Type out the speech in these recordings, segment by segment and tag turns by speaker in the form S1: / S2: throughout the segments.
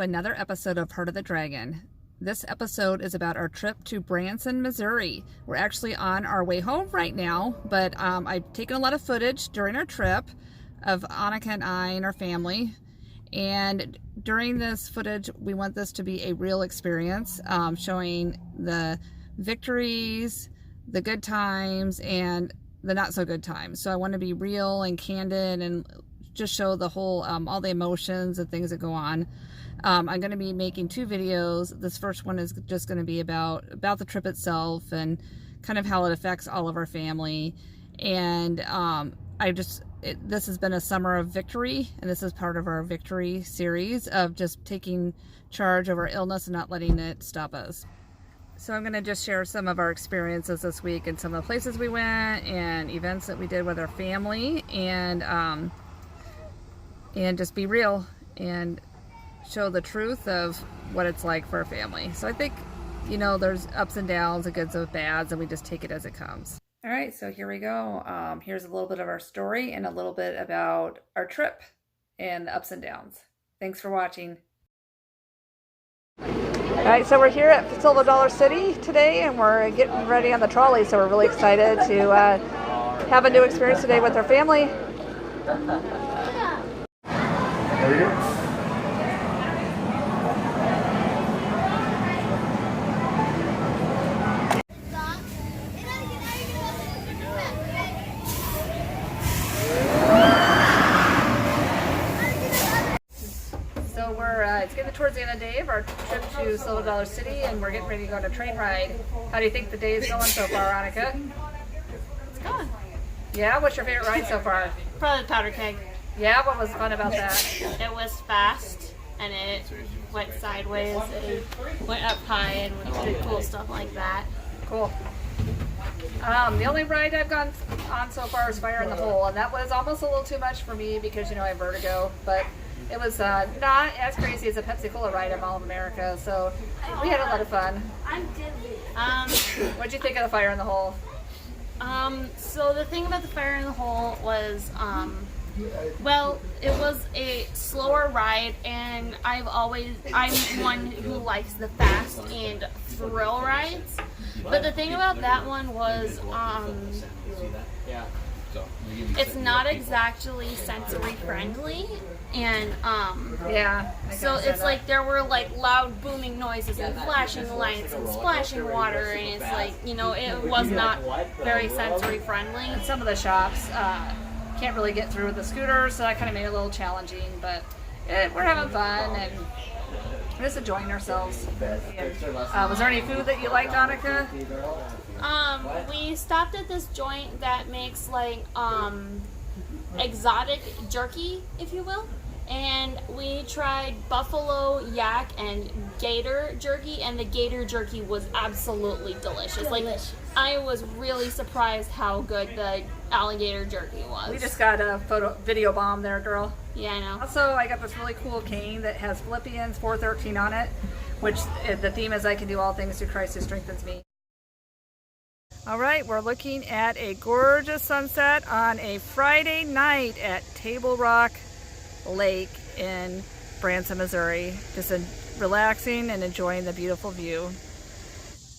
S1: another episode of Heart of the Dragon. This episode is about our trip to Branson, Missouri. We're actually on our way home right now, but I've taken a lot of footage during our trip of Annika and I and our family. And during this footage, we want this to be a real experience, showing the victories, the good times, and the not so good times. So I want to be real and candid and just show the whole, all the emotions and things that go on. I'm going to be making two videos. This first one is just going to be about the trip itself and kind of how it affects all of our family. And this has been a summer of victory, and this is part of our victory series of just taking charge of our illness and not letting it stop us. So I'm going to just share some of our experiences this week and some of the places we went and events that we did with our family, and just be real and show the truth of what it's like for a family. So I think, you know, there's ups and downs, the goods and bads, and we just take it as it comes. All right, so here we go. Here's a little bit of our story and a little bit about our trip and the ups and downs. Thanks for watching. All right, so we're here at Silver Dollar City today, and we're getting ready on the trolley, so we're really excited to have a new experience today with our family.
S2: There we go.
S1: It's getting towards the end of the day of our trip to Silver Dollar City, and we're getting ready to go on a train ride. How do you think the day is going so far, Annika?
S3: It's going.
S1: Yeah? What's your favorite ride so far?
S3: Probably the powder keg.
S1: Yeah? What was fun about that?
S3: It was fast, and it went sideways, it went up high, and we did cool stuff like that.
S1: Cool. The only ride I've gone on so far is Fire in the Hole, and that was almost a little too much for me because, you know, I have vertigo, but it was not as crazy as a Pepsi Cola ride at Mall of America, so we had a lot of fun. What'd you think of the Fire in the Hole?
S3: So the thing about the Fire in the Hole was, well, it was a slower ride, and I'm one who likes the fast and thrill rides. But the thing about that one was, it's not exactly sensory friendly, and so it's like there were like loud booming noises and flashing lights and splashing water, and it's like, you know, it was not very sensory friendly.
S1: And some of the shops can't really get through with the scooters, so that kind of made it a little challenging, but we're having fun and just enjoying ourselves. Was there any food that you liked, Annika?
S3: We stopped at this joint that makes like exotic jerky, if you will, and we tried buffalo, yak, and gator jerky, and the gator jerky was absolutely delicious. Like, I was really surprised how good the alligator jerky was.
S1: We just got a video bomb there, girl.
S3: Yeah, I know.
S1: Also, I got this really cool cane that has Phillipians 4:13 on it, which the theme is I can do all things through Christ who strengthens me. All right, we're looking at a gorgeous sunset on a Friday night at Table Rock Lake in Branson, Missouri. Just relaxing and enjoying the beautiful view.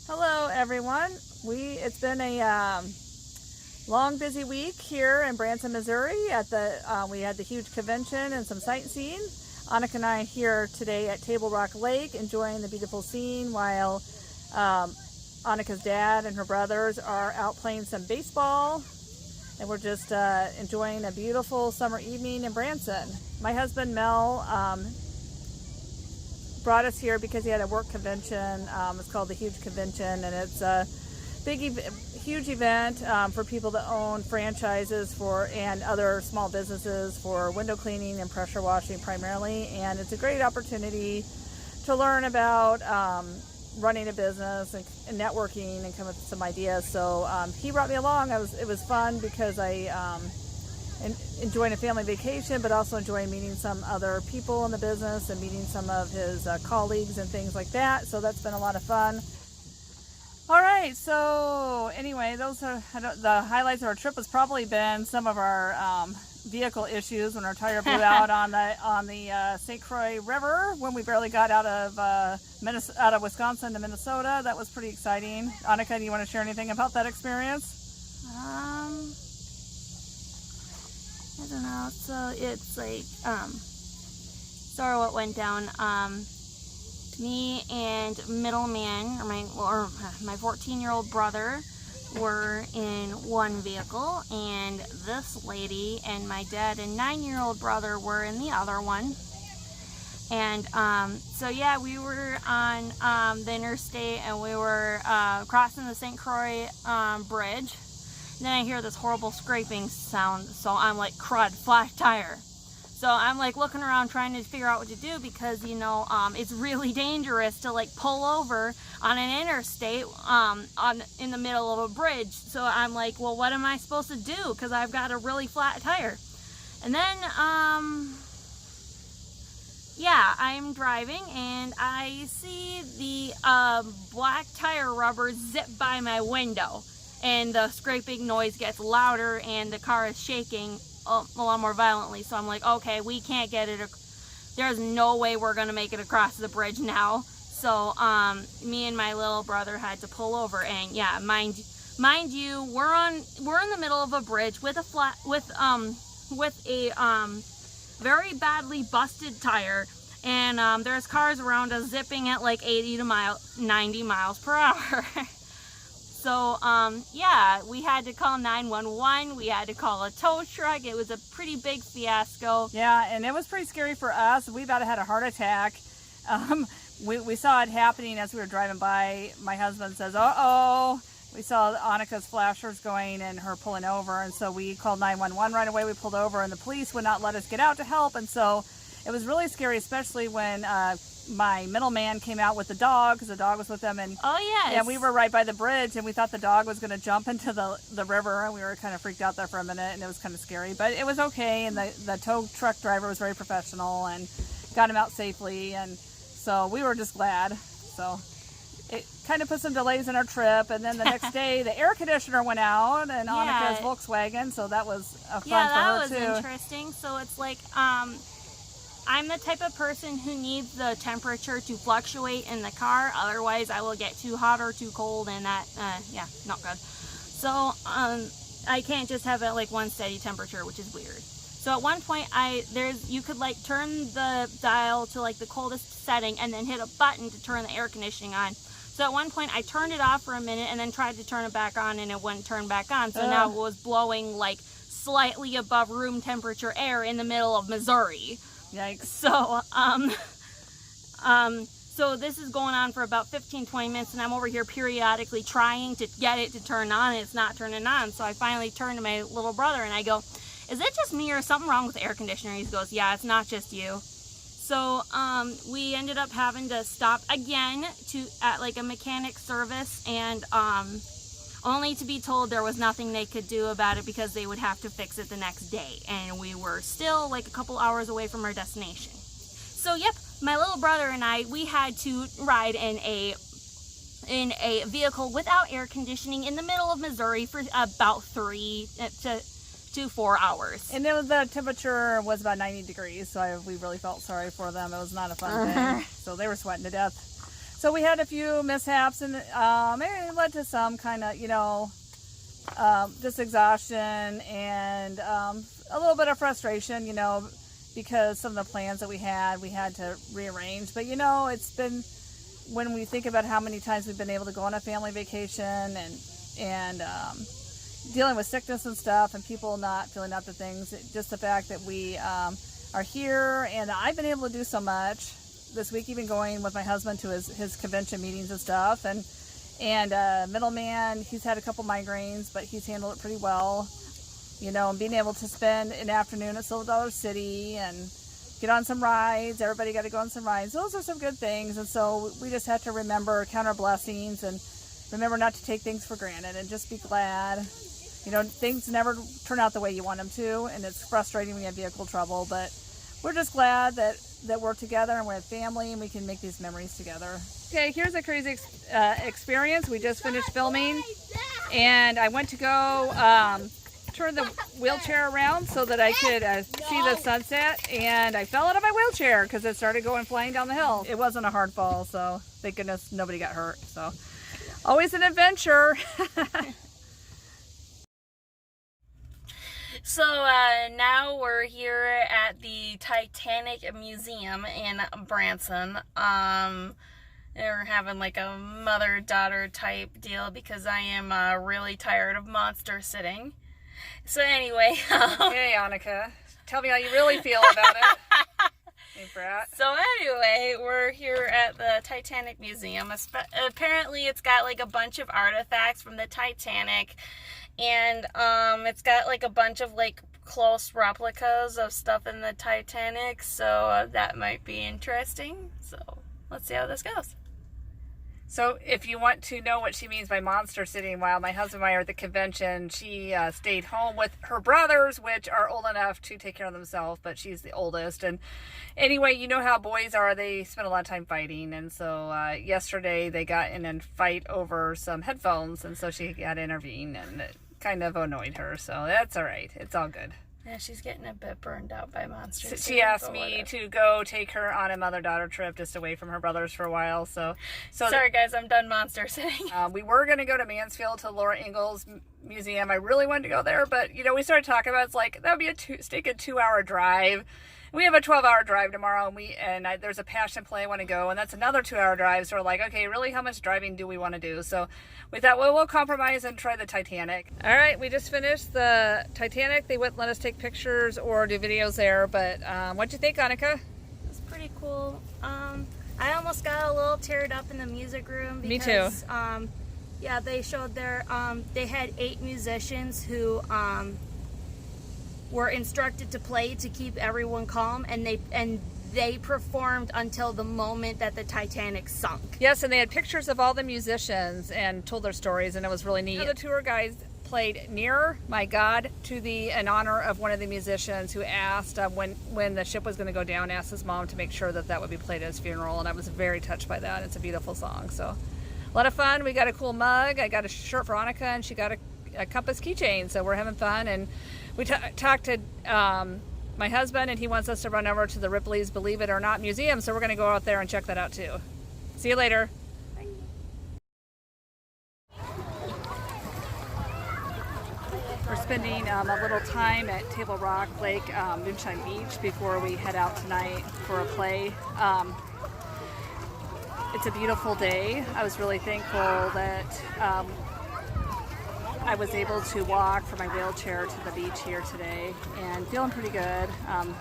S1: Hello, everyone. It's been a long, busy week here in Branson, Missouri. We had the huge convention and some sightseeing. Annika and I here today at Table Rock Lake, enjoying the beautiful scene while Annika's dad and her brothers are out playing some baseball, and we're just enjoying a beautiful summer evening in Branson. My husband Mel brought us here because he had a work convention. It's called the Huge Convention, and it's a huge event for people that own franchises and other small businesses for window cleaning and pressure washing primarily. And it's a great opportunity to learn about running a business and networking and come up with some ideas. So he brought me along. It was fun because I enjoying a family vacation, but also enjoying meeting some other people in the business and meeting some of his colleagues and things like that. So that's been a lot of fun. All right, so anyway, those are the highlights of our trip. Has probably been some of our vehicle issues when our tire blew out on the St. Croix River when we barely got out of Wisconsin to Minnesota. That was pretty exciting. Annika, do you want to share anything about that experience?
S3: I don't know. So it's like sort of what went down. Me and middleman, or my 14-year-old brother, were in one vehicle, and this lady and my dad and 9-year-old brother were in the other one. And so yeah, we were on the interstate, and we were crossing the St. Croix bridge. And then I hear this horrible scraping sound, so I'm like, crud, flat tire. So I'm like looking around trying to figure out what to do, because it's really dangerous to like pull over on an interstate in the middle of a bridge. So I'm like, well, what am I supposed to do? Because I've got a really flat tire. And then yeah, I'm driving and I see the black tire rubber zip by my window, and the scraping noise gets louder and the car is shaking a lot more violently. So I'm like, okay, we can't get it. There's no way we're gonna make it across the bridge now. So me and my little brother had to pull over, and yeah, mind you, we're in the middle of a bridge with a very badly busted tire, and there's cars around us zipping at like 90 miles per hour. So, yeah, we had to call 911, we had to call a tow truck. It was a pretty big fiasco.
S1: Yeah, and it was pretty scary for us. We about had a heart attack. We saw it happening as we were driving by. My husband says, uh-oh. We saw Annika's flashers going and her pulling over, and so we called 911 right away. We pulled over, and the police would not let us get out to help, and so it was really scary, especially when my middleman came out with the dog, because the dog was with them, and
S3: oh yes,
S1: yeah, we were right by the bridge, and we thought the dog was going to jump into the river, and we were kind of freaked out there for a minute, and it was kind of scary, but it was okay, and the tow truck driver was very professional and got him out safely, and so we were just glad. So it kind of put some delays in our trip, and then the next day the air conditioner went out, and
S3: yeah,
S1: Annika's Volkswagen, so that was fun for her too.
S3: Yeah, that was interesting. So it's like I'm the type of person who needs the temperature to fluctuate in the car, otherwise I will get too hot or too cold, and that, yeah, not good. So, I can't just have it like one steady temperature, which is weird. So at one point, you could like turn the dial to like the coldest setting and then hit a button to turn the air conditioning on. So at one point I turned it off for a minute and then tried to turn it back on, and it wouldn't turn back on. So now it was blowing like slightly above room temperature air in the middle of Missouri.
S1: Yikes.
S3: So, so this is going on for about 15-20 minutes, and I'm over here periodically trying to get it to turn on, and it's not turning on. So I finally turned to my little brother and I go, is it just me or is something wrong with the air conditioner? He goes, yeah, it's not just you. So we ended up having to stop again at like a mechanic service, and only to be told there was nothing they could do about it because they would have to fix it the next day, and we were still like a couple hours away from our destination. So yep, my little brother and we had to ride in a vehicle without air conditioning in the middle of Missouri for about 3 to 4 hours.
S1: And the temperature was about 90 degrees, so we really felt sorry for them. It was not a fun thing. So they were sweating to death. So we had a few mishaps, and it led to some kind of, just exhaustion and a little bit of frustration, because some of the plans that we had to rearrange. But, it's been, when we think about how many times we've been able to go on a family vacation and dealing with sickness and stuff and people not filling out the things, just the fact that we are here, and I've been able to do so much this week, even going with my husband to his convention meetings and stuff, and middleman, he's had a couple migraines, but he's handled it pretty well, and being able to spend an afternoon at Silver Dollar City and get on some rides. Everybody got to go on some rides. Those are some good things, and so we just have to count our blessings and remember not to take things for granted and just be glad. Things never turn out the way you want them to, and it's frustrating when you have vehicle trouble, but we're just glad that we're together and we're a family and we can make these memories together. Okay, here's a crazy experience. We just finished filming, and I went to go turn the wheelchair around so that I could see the sunset, and I fell out of my wheelchair because it started going flying down the hill. It wasn't a hard fall, so thank goodness nobody got hurt. So always an adventure.
S3: So now we're here at the Titanic Museum in Branson. We're having like a mother-daughter type deal because I am really tired of monster sitting. So anyway.
S1: Okay, Annika. Tell me how you really feel about it. Hey, Brat.
S3: So anyway, we're here at the Titanic Museum. Apparently it's got like a bunch of artifacts from the Titanic. And it's got like a bunch of like close replicas of stuff in the Titanic. So that might be interesting. So let's see how this goes.
S1: So if you want to know what she means by monster sitting, while my husband and I are at the convention, she stayed home with her brothers, which are old enough to take care of themselves, but she's the oldest. And anyway, you know how boys are. They spend a lot of time fighting. And so yesterday they got in a fight over some headphones, and so she got to intervene, and it kind of annoyed her. So that's all right. It's all good.
S3: Yeah, she's getting a bit burned out by monsters.
S1: She asked me to go take her on a mother-daughter trip just away from her brothers for a while. So
S3: sorry guys, I'm done monster sitting.
S1: We were going to go to Mansfield to Laura Ingalls Museum. I really wanted to go there, but you know, we started talking about it's like that would be a 2-hour drive. We have a 12-hour drive tomorrow, and there's a passion play I want to go, and that's another 2-hour drive. So we're like, okay, really, how much driving do we want to do? So we thought, well, we'll compromise and try the Titanic. All right, we just finished the Titanic. They wouldn't let us take pictures or do videos there, but what'd you think, Annika?
S3: It's pretty cool. I almost got a little teared up in the music room because,
S1: me too.
S3: Yeah, they showed they had 8 musicians who were instructed to play to keep everyone calm, and they performed until the moment that the Titanic sunk.
S1: Yes, and they had pictures of all the musicians and told their stories, and it was really neat. The tour guides played Near My God in honor of one of the musicians who asked when the ship was going to go down, asked his mom to make sure that would be played at his funeral, and I was very touched by that. It's a beautiful song. So a lot of fun. We got a cool mug. I got a shirt for Annika, and she got a compass keychain, so we're having fun. And we talked to my husband, and he wants us to run over to the Ripley's Believe It or Not Museum, so we're going to go out there and check that out too. See you later. We're spending a little time at Table Rock Lake Moonshine Beach before we head out tonight for a play. It's a beautiful day. I was really thankful that I was able to walk from my wheelchair to the beach here today, and feeling pretty good.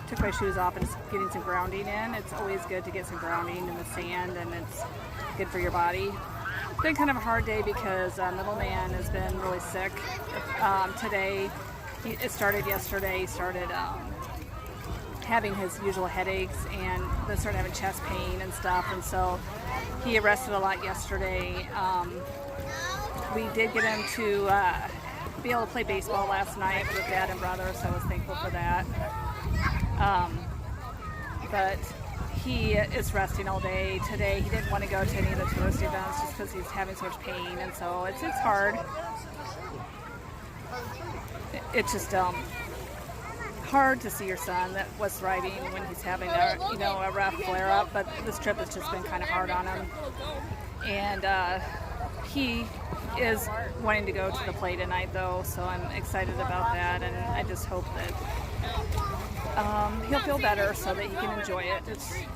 S1: Took my shoes off and getting some grounding in. It's always good to get some grounding in the sand, and it's good for your body. It's been kind of a hard day because middleman has been really sick. Today, it started yesterday. He started having his usual headaches, and then started having chest pain and stuff, and so he rested a lot yesterday. We did get him to be able to play baseball last night with Dad and brother, so I was thankful for that. But he is resting all day today. He didn't want to go to any of the tourist events just because he's having so much pain, and so it's hard. It's just hard to see your son that was thriving when he's having a rough flare up. But this trip has just been kind of hard on him, and he is wanting to go to the play tonight, though, so I'm excited about that, and I just hope that he'll feel better so that he can enjoy it.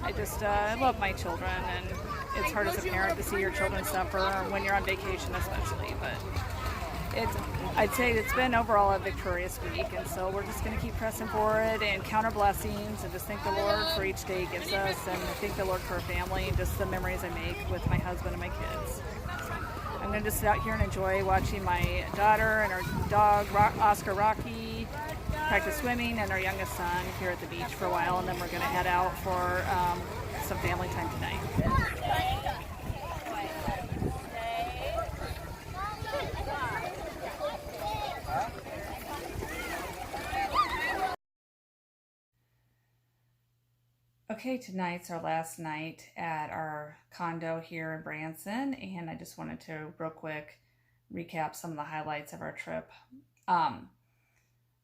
S1: I love my children, and it's hard as a parent to see your children suffer when you're on vacation especially, but I'd say it's been overall a victorious week, and so we're just going to keep pressing forward and count our blessings and just thank the Lord for each day he gives us, and thank the Lord for our family and just the memories I make with my husband and my kids. I'm going to just sit out here and enjoy watching my daughter and our dog, Oscar Rocky, practice swimming, and our youngest son here at the beach for a while, and then we're going to head out for some family time tonight. Okay, tonight's our last night at our condo here in Branson, and I just wanted to real quick recap some of the highlights of our trip.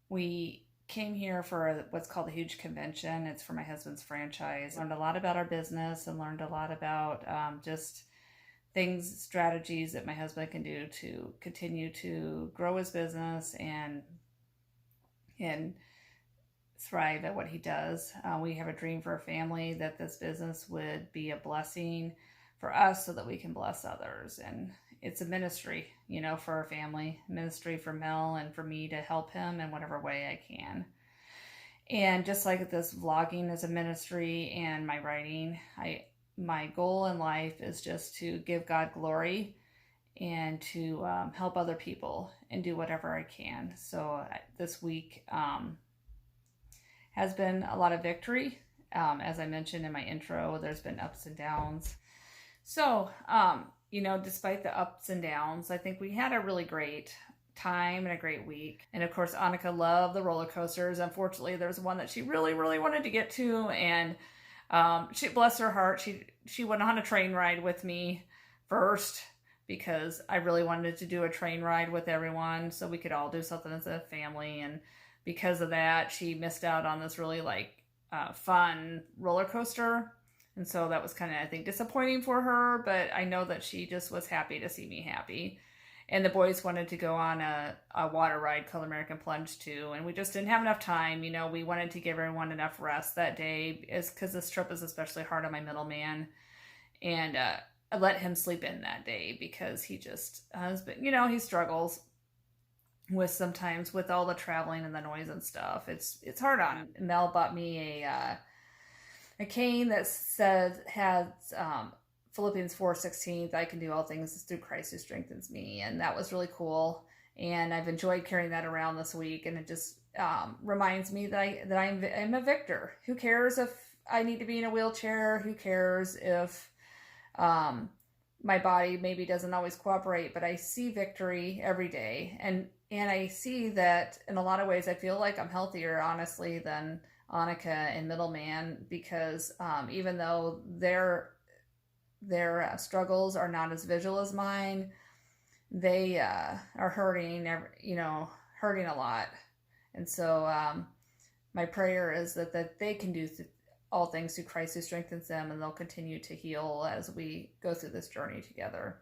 S1: We came here for what's called a huge convention. It's for my husband's franchise. Learned a lot about our business and learned a lot about just things, strategies that my husband can do to continue to grow his business and thrive at what he does. We have a dream for a family that this business would be a blessing for us so that we can bless others. And it's a ministry, for our family, ministry for Mel and for me to help him in whatever way I can. And just like this vlogging is a ministry and my writing, my goal in life is just to give God glory and to help other people and do whatever I can. So this week has been a lot of victory. As I mentioned in my intro, there's been ups and downs. So, despite the ups and downs, I think we had a really great time and a great week. And of course, Annika loved the roller coasters. Unfortunately, there was one that she really, really wanted to get to. And she, bless her heart, she went on a train ride with me first because I really wanted to do a train ride with everyone so we could all do something as a family. And because of that, she missed out on this really fun roller coaster. And so that was kind of, I think, disappointing for her, but I know that she just was happy to see me happy. And the boys wanted to go on a water ride called American Plunge too, and we just didn't have enough time. We wanted to give everyone enough rest that day, because this trip is especially hard on my middleman, and I let him sleep in that day because he just has been, he struggles with sometimes with all the traveling and the noise and stuff. It's hard on him. Mel bought me a cane that has Phillipians 4:16, I can do all things through Christ who strengthens me. And that was really cool. And I've enjoyed carrying that around this week. And it just reminds me that I'm a victor. Who cares if I need to be in a wheelchair? Who cares if my body maybe doesn't always cooperate? But I see victory every day. And I see that in a lot of ways, I feel like I'm healthier, honestly, than Annika and Middleman, because even though their struggles are not as visual as mine, they are hurting a lot. And so my prayer is that they can do all things through Christ who strengthens them, and they'll continue to heal as we go through this journey together.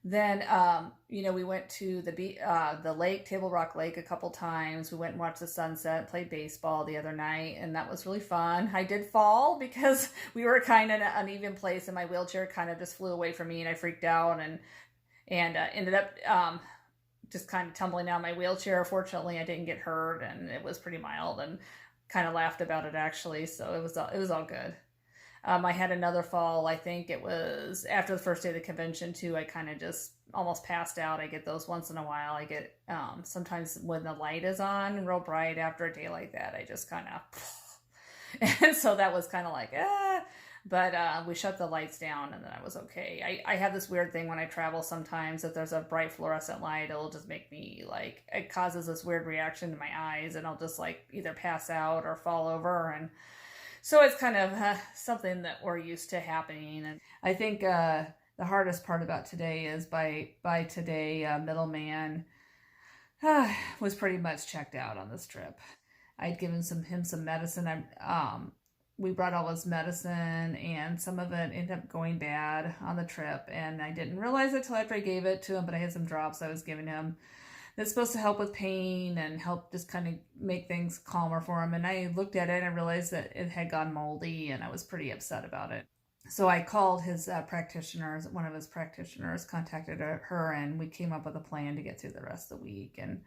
S1: Then, we went to the lake, Table Rock Lake, a couple times. We went and watched the sunset, played baseball the other night, and that was really fun. I did fall because we were kind of in an uneven place, and my wheelchair kind of just flew away from me, and I freaked out and ended up just kind of tumbling down my wheelchair. Fortunately, I didn't get hurt, and it was pretty mild, and kind of laughed about it actually. So it was all good. I had another fall, I think it was after the first day of the convention too. I kind of just almost passed out. I get those once in a while. I get sometimes when the light is on real bright after a day like that, I just kind of, and so that was kind of like, but we shut the lights down and then I was okay. I have this weird thing when I travel sometimes, if there's a bright fluorescent light, it'll just make me it causes this weird reaction to my eyes, and I'll just either pass out or fall over. And so it's kind of something that we're used to happening. And I think the hardest part about today is by today, Middleman was pretty much checked out on this trip. I'd given him some medicine. We brought all his medicine, and some of it ended up going bad on the trip. And I didn't realize it till after I gave it to him, but I had some drops I was giving him that's supposed to help with pain and help just kind of make things calmer for him. And I looked at it and I realized that it had gone moldy, and I was pretty upset about it. So I called his practitioners. One of his practitioners contacted her, and we came up with a plan to get through the rest of the week. And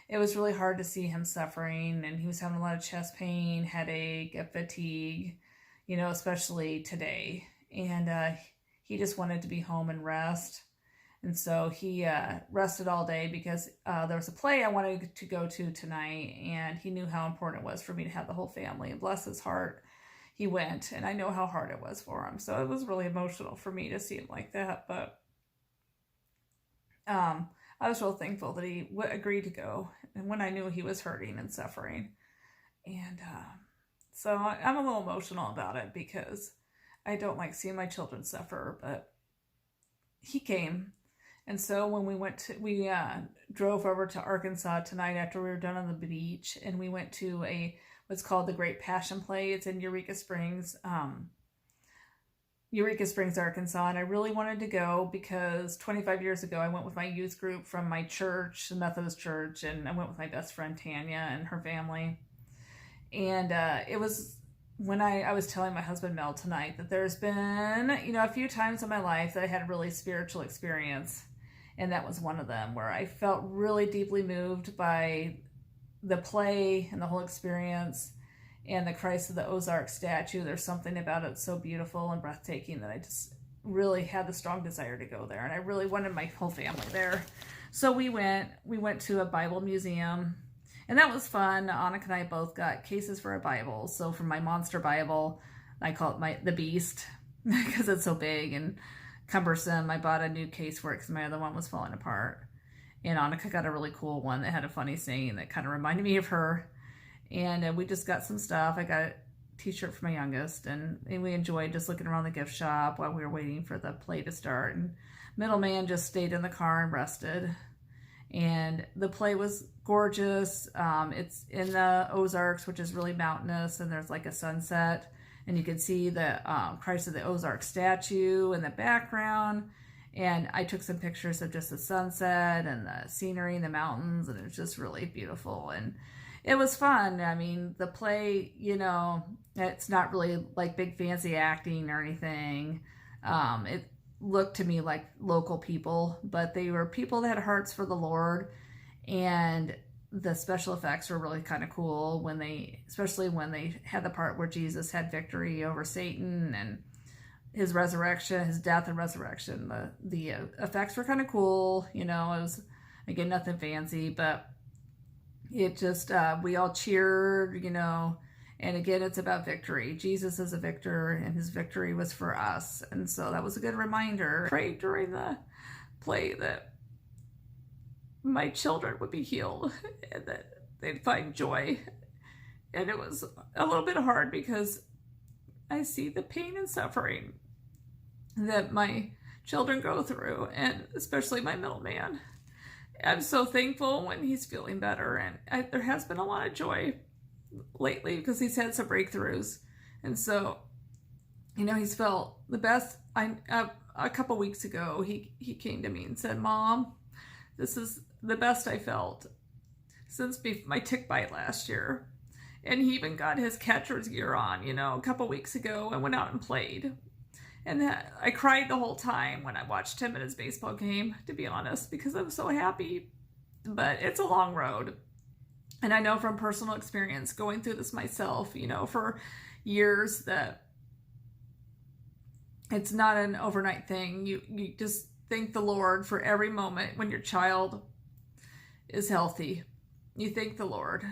S1: it was really hard to see him suffering, and he was having a lot of chest pain, headache, fatigue, especially today. And he just wanted to be home and rest. And so he rested all day because there was a play I wanted to go to tonight, and he knew how important it was for me to have the whole family. And bless his heart, he went, and I know how hard it was for him. So it was really emotional for me to see him like that. But I was real thankful that he agreed to go, and when I knew he was hurting and suffering. And so I'm a little emotional about it because I don't like seeing my children suffer, but he came. And so when we drove over to Arkansas tonight after we were done on the beach, and we went to what's called the Great Passion Play. It's in Eureka Springs, Arkansas. And I really wanted to go because 25 years ago, I went with my youth group from my church, the Methodist church, and I went with my best friend Tanya and her family. And it was when I was telling my husband Mel tonight that there's been, a few times in my life that I had a really spiritual experience. And that was one of them, where I felt really deeply moved by the play and the whole experience and the Christ of the Ozark statue. There's something about it so beautiful and breathtaking that I just really had the strong desire to go there. And I really wanted my whole family there. So we went to a Bible museum, and that was fun. Annika and I both got cases for our Bibles. So for my monster Bible, I call it the Beast because it's so big and cumbersome. I bought a new case for it because my other one was falling apart. And Annika got a really cool one that had a funny saying that kind of reminded me of her. And we just got some stuff. I got a t-shirt for my youngest, and we enjoyed just looking around the gift shop while we were waiting for the play to start. And middle man just stayed in the car and rested. And the play was gorgeous. It's in the Ozarks, which is really mountainous, and there's like a sunset. And you can see the Christ of the Ozark statue in the background. And I took some pictures of just the sunset and the scenery and the mountains, and it was just really beautiful. And it was fun. I mean, the play, it's not really like big fancy acting or anything. It looked to me like local people, but they were people that had hearts for the Lord. And the special effects were really kind of cool especially when they had the part where Jesus had victory over Satan and his resurrection, his death and resurrection. The effects were kind of cool. It was, again, nothing fancy, but it just, we all cheered, and again, it's about victory. Jesus is a victor, and his victory was for us. And so that was a good reminder. I prayed during the play that my children would be healed and that they'd find joy. And it was a little bit hard because I see the pain and suffering that my children go through, and especially my middle man. I'm so thankful when he's feeling better, and there has been a lot of joy lately because he's had some breakthroughs. And so, he's felt the best. A couple weeks ago, he came to me and said, "Mom, this is the best I felt since my tick bite last year." And he even got his catcher's gear on, a couple weeks ago, and went out and played. And I cried the whole time when I watched him at his baseball game, to be honest, because I'm so happy. But it's a long road. And I know from personal experience, going through this myself, for years, that it's not an overnight thing. You just thank the Lord for every moment when your child is healthy. You thank the Lord.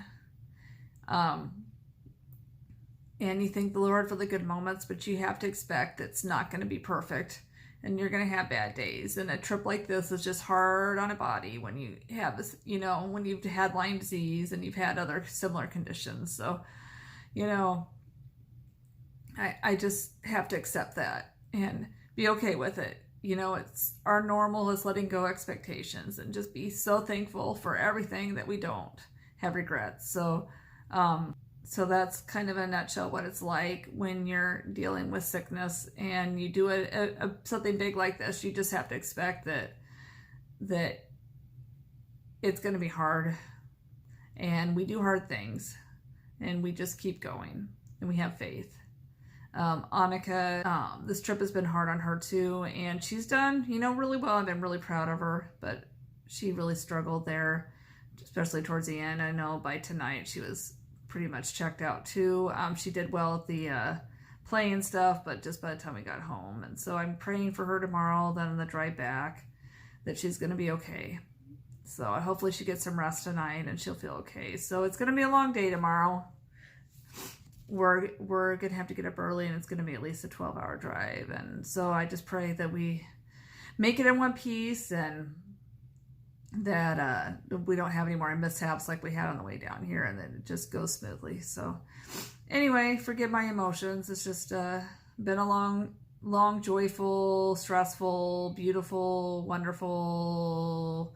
S1: And you thank the Lord for the good moments, but you have to expect it's not going to be perfect, and you're going to have bad days. And a trip like this is just hard on a body when you have this, when you've had Lyme disease and you've had other similar conditions. So, I just have to accept that and be okay with it. It's our normal is letting go expectations and just be so thankful for everything that we don't have regrets. So that's kind of a nutshell what it's like when you're dealing with sickness and you do something big like this. You just have to expect that it's going to be hard, and we do hard things, and we just keep going, and we have faith. Annika, this trip has been hard on her too, and she's done, really well. I've been really proud of her, but she really struggled there, especially towards the end. I know by tonight she was pretty much checked out too. She did well at the play and stuff, but just by the time we got home. And so I'm praying for her tomorrow, then on the drive back, that she's going to be okay. So hopefully she gets some rest tonight and she'll feel okay. So it's going to be a long day tomorrow. We're going to have to get up early, and it's going to be at least a 12-hour drive. And so I just pray that we make it in one piece, and that we don't have any more mishaps like we had on the way down here, and that it just goes smoothly. So anyway, forgive my emotions. It's just been a long long, joyful, stressful, beautiful, wonderful,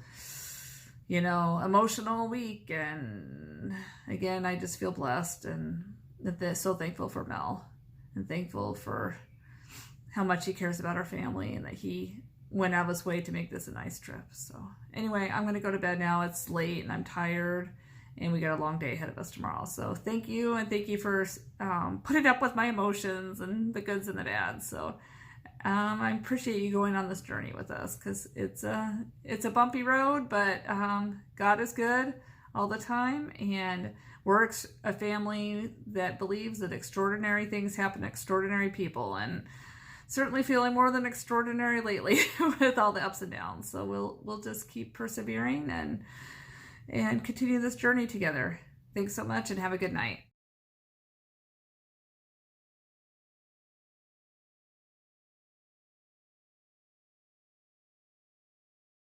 S1: emotional week. And again, I just feel blessed and so thankful for Mel and thankful for how much he cares about our family and that he went out of his way to make this a nice trip. So anyway, I'm going to go to bed now. It's late and I'm tired and we got a long day ahead of us tomorrow. So thank you. And thank you for putting up with my emotions and the goods and the bads. So I appreciate you going on this journey with us because it's a bumpy road, but God is good all the time. And we're a family that believes that extraordinary things happen to extraordinary people, and certainly feeling more than extraordinary lately with all the ups and downs. So we'll just keep persevering and continue this journey together. Thanks so much and have a good night.